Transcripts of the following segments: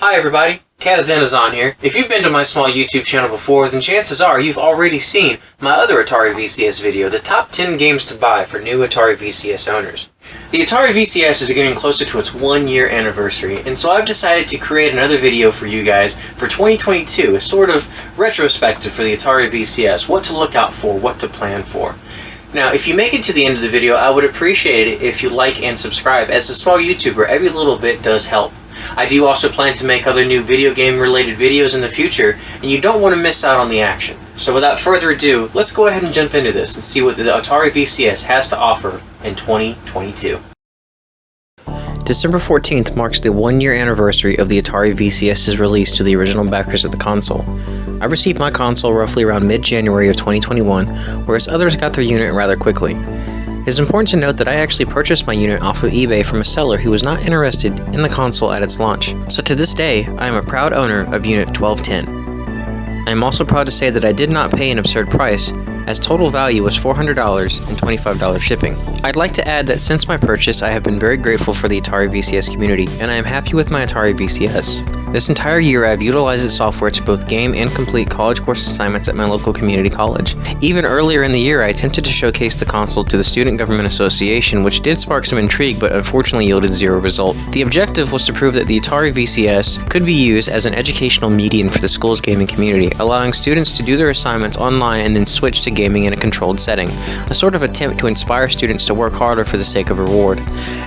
Hi everybody, Kaz here. If you've been to my small YouTube channel before, then chances are you've already seen my other Atari VCS video, the top 10 games to buy for new Atari VCS owners. The Atari VCS is getting closer to its 1-year anniversary, and so I've decided to create another video for you guys for 2022, a sort of retrospective for the Atari VCS, what to look out for, what to plan for. Now, if you make it to the end of the video, I would appreciate it if you like and subscribe. As a small YouTuber, every little bit does help. I do also plan to make other new video game related videos in the future, and you don't want to miss out on the action. So without further ado, let's go ahead and jump into this and see what the Atari VCS has to offer in 2022. December 14th marks the 1-year anniversary of the Atari VCS's release to the original backers of the console. I received my console roughly around mid-January of 2021, whereas others got their unit rather quickly. It is important to note that I actually purchased my unit off of eBay from a seller who was not interested in the console at its launch. So to this day, I am a proud owner of Unit 1210. I am also proud to say that I did not pay an absurd price, as total value was $400 and $25 shipping. I'd like to add that since my purchase, I have been very grateful for the Atari VCS community, and I am happy with my Atari VCS. This entire year, I have utilized its software to both game and complete college course assignments at my local community college. Even earlier in the year, I attempted to showcase the console to the Student Government Association, which did spark some intrigue, but unfortunately yielded zero result. The objective was to prove that the Atari VCS could be used as an educational medium for the school's gaming community, allowing students to do their assignments online and then switch to gaming in a controlled setting, a sort of attempt to inspire students to work harder for the sake of reward.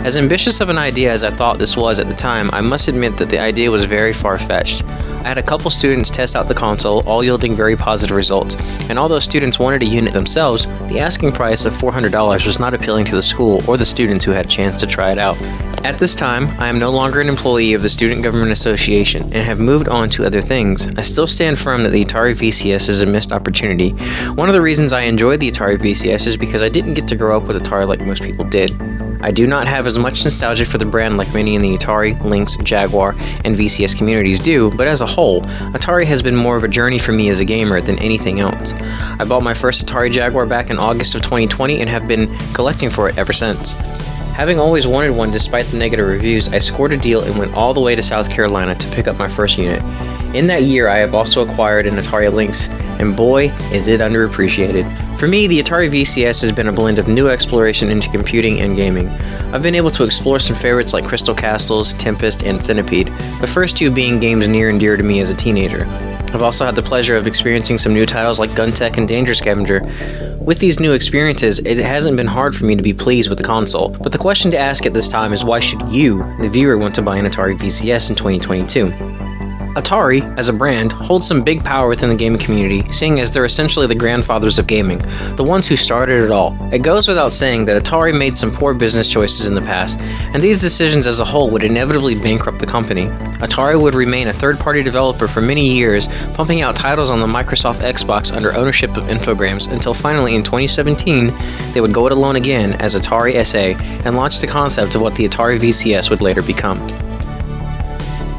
As ambitious of an idea as I thought this was at the time, I must admit that the idea was very far-fetched. I had a couple students test out the console, all yielding very positive results, and although students wanted a unit themselves, the asking price of $400 was not appealing to the school or the students who had a chance to try it out. At this time, I am no longer an employee of the Student Government Association and have moved on to other things. I still stand firm that the Atari VCS is a missed opportunity. One of the reasons I enjoyed the Atari VCS is because I didn't get to grow up with Atari like most people did. I do not have as much nostalgia for the brand like many in the Atari, Lynx, Jaguar, and VCS communities do, but as a whole, Atari has been more of a journey for me as a gamer than anything else. I bought my first Atari Jaguar back in August of 2020 and have been collecting for it ever since. Having always wanted one despite the negative reviews, I scored a deal and went all the way to South Carolina to pick up my first unit. In that year, I have also acquired an Atari Lynx, and boy, is it underappreciated. For me, the Atari VCS has been a blend of new exploration into computing and gaming. I've been able to explore some favorites like Crystal Castles, Tempest, and Centipede, the first two being games near and dear to me as a teenager. I've also had the pleasure of experiencing some new titles like Gun Tech and Danger Scavenger. With these new experiences, it hasn't been hard for me to be pleased with the console, but the question to ask at this time is why should you, the viewer, want to buy an Atari VCS in 2022? Atari, as a brand, holds some big power within the gaming community, seeing as they're essentially the grandfathers of gaming, the ones who started it all. It goes without saying that Atari made some poor business choices in the past, and these decisions as a whole would inevitably bankrupt the company. Atari would remain a third-party developer for many years, pumping out titles on the Microsoft Xbox under ownership of Infogrames, until finally in 2017, they would go it alone again as Atari SA and launch the concept of what the Atari VCS would later become.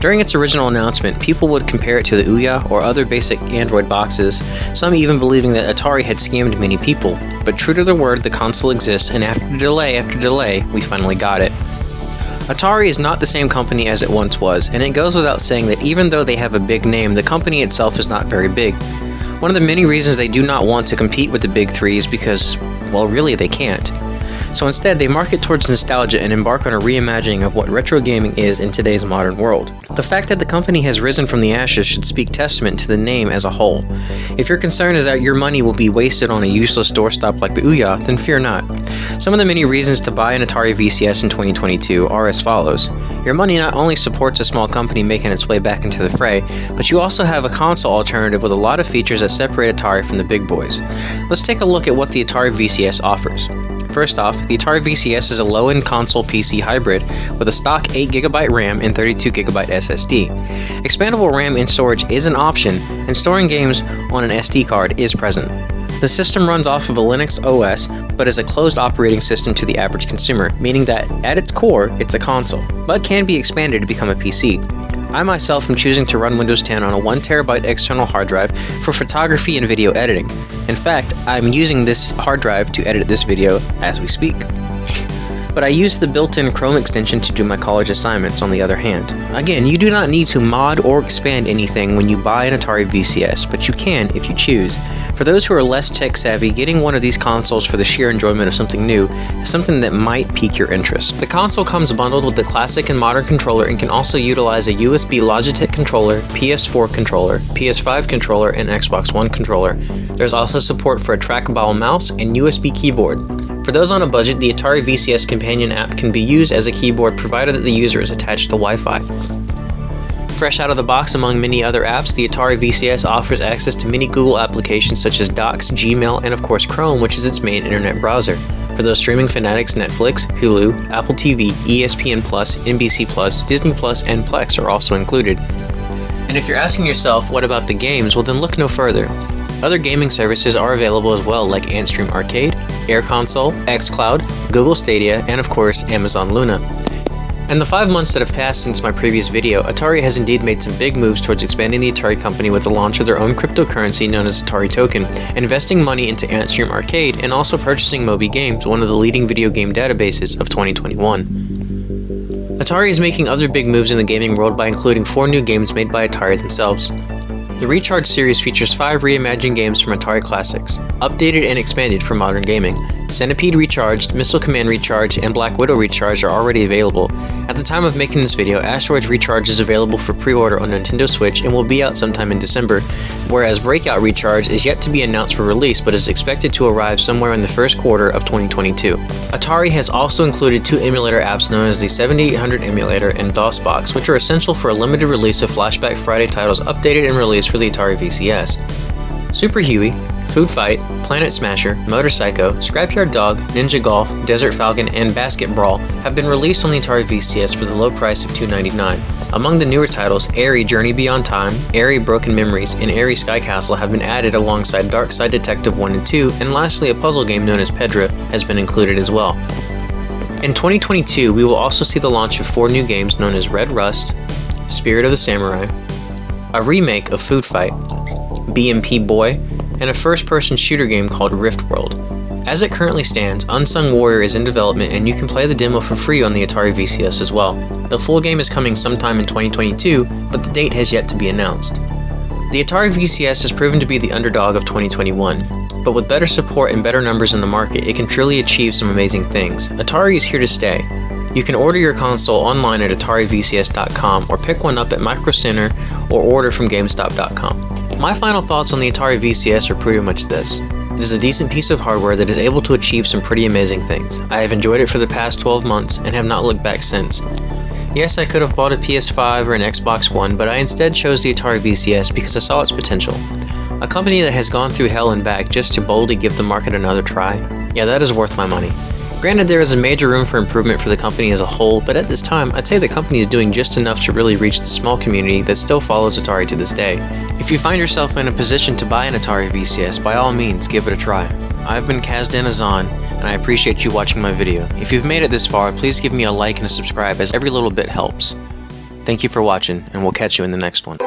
During its original announcement, people would compare it to the Ouya or other basic Android boxes, some even believing that Atari had scammed many people. But true to their word, the console exists, and after delay, we finally got it. Atari is not the same company as it once was, and it goes without saying that even though they have a big name, the company itself is not very big. One of the many reasons they do not want to compete with the big three is because, well, really they can't. So instead, they market towards nostalgia and embark on a reimagining of what retro gaming is in today's modern world. The fact that the company has risen from the ashes should speak testament to the name as a whole. If your concern is that your money will be wasted on a useless doorstop like the Ouya, then fear not. Some of the many reasons to buy an Atari VCS in 2022 are as follows. Your money not only supports a small company making its way back into the fray, but you also have a console alternative with a lot of features that separate Atari from the big boys. Let's take a look at what the Atari VCS offers. First off, the Atari VCS is a low-end console PC hybrid with a stock 8GB RAM and 32GB SSD. Expandable RAM in storage is an option, and storing games on an SD card is present. The system runs off of a Linux OS, but is a closed operating system to the average consumer, meaning that, at its core, it's a console, but can be expanded to become a PC. I myself am choosing to run Windows 10 on a 1TB external hard drive for photography and video editing. In fact, I'm using this hard drive to edit this video as we speak. but I use the built-in Chrome extension to do my college assignments on the other hand. Again, you do not need to mod or expand anything when you buy an Atari VCS, but you can if you choose. For those who are less tech-savvy, getting one of these consoles for the sheer enjoyment of something new is something that might pique your interest. The console comes bundled with the classic and modern controller and can also utilize a USB Logitech controller, PS4 controller, PS5 controller, and Xbox One controller. There's also support for a trackball mouse and USB keyboard. For those on a budget, the Atari VCS Companion app can be used as a keyboard provided that the user is attached to Wi-Fi. Fresh out of the box among many other apps, the Atari VCS offers access to many Google applications such as Docs, Gmail, and of course Chrome, which is its main internet browser. For those streaming fanatics, Netflix, Hulu, Apple TV, ESPN+, NBC+, Disney+, and Plex are also included. And if you're asking yourself, what about the games? Well, then look no further. Other gaming services are available as well, like Antstream Arcade, Air Console, xCloud, Google Stadia, and of course Amazon Luna. In the 5 months that have passed since my previous video, Atari has indeed made some big moves towards expanding the Atari company with the launch of their own cryptocurrency known as Atari Token, investing money into Antstream Arcade, and also purchasing Moby Games, one of the leading video game databases of 2021. Atari is making other big moves in the gaming world by including 4 new games made by Atari themselves. The Recharge series features 5 reimagined games from Atari classics, updated and expanded for modern gaming. Centipede Recharged, Missile Command Recharged, and Black Widow Recharged are already available. At the time of making this video, Asteroids Recharged is available for pre-order on Nintendo Switch and will be out sometime in December, whereas Breakout Recharged is yet to be announced for release but is expected to arrive somewhere in the first quarter of 2022. Atari has also included 2 emulator apps known as the 7800 Emulator and DOSBox, which are essential for a limited release of Flashback Friday titles updated and released for the Atari VCS. Super Huey, Food Fight, Planet Smasher, Motorcycle, Scrapyard Dog, Ninja Golf, Desert Falcon, and Basket Brawl have been released on the Atari VCS for the low price of $2.99. Among the newer titles, Airy Journey Beyond Time, Airy Broken Memories, and Airy Sky Castle have been added alongside Dark Side Detective 1 and 2, and lastly a puzzle game known as Pedra has been included as well. In 2022, we will also see the launch of 4 new games known as Red Rust, Spirit of the Samurai, a remake of Food Fight, BMP Boy, and a first-person shooter game called Rift World. As it currently stands, Unsung Warrior is in development and you can play the demo for free on the Atari VCS as well. The full game is coming sometime in 2022, but the date has yet to be announced. The Atari VCS has proven to be the underdog of 2021, but with better support and better numbers in the market, it can truly achieve some amazing things. Atari is here to stay. You can order your console online at AtariVCS.com or pick one up at Micro Center or order from GameStop.com. My final thoughts on the Atari VCS are pretty much this. It is a decent piece of hardware that is able to achieve some pretty amazing things. I have enjoyed it for the past 12 months and have not looked back since. Yes, I could have bought a PS5 or an Xbox One, but I instead chose the Atari VCS because I saw its potential. A company that has gone through hell and back just to boldly give the market another try? Yeah, that is worth my money. Granted, there is a major room for improvement for the company as a whole, but at this time, I'd say the company is doing just enough to really reach the small community that still follows Atari to this day. If you find yourself in a position to buy an Atari VCS, by all means, give it a try. I've been Kazdanazan, and I appreciate you watching my video. If you've made it this far, please give me a like and a subscribe, as every little bit helps. Thank you for watching, and we'll catch you in the next one.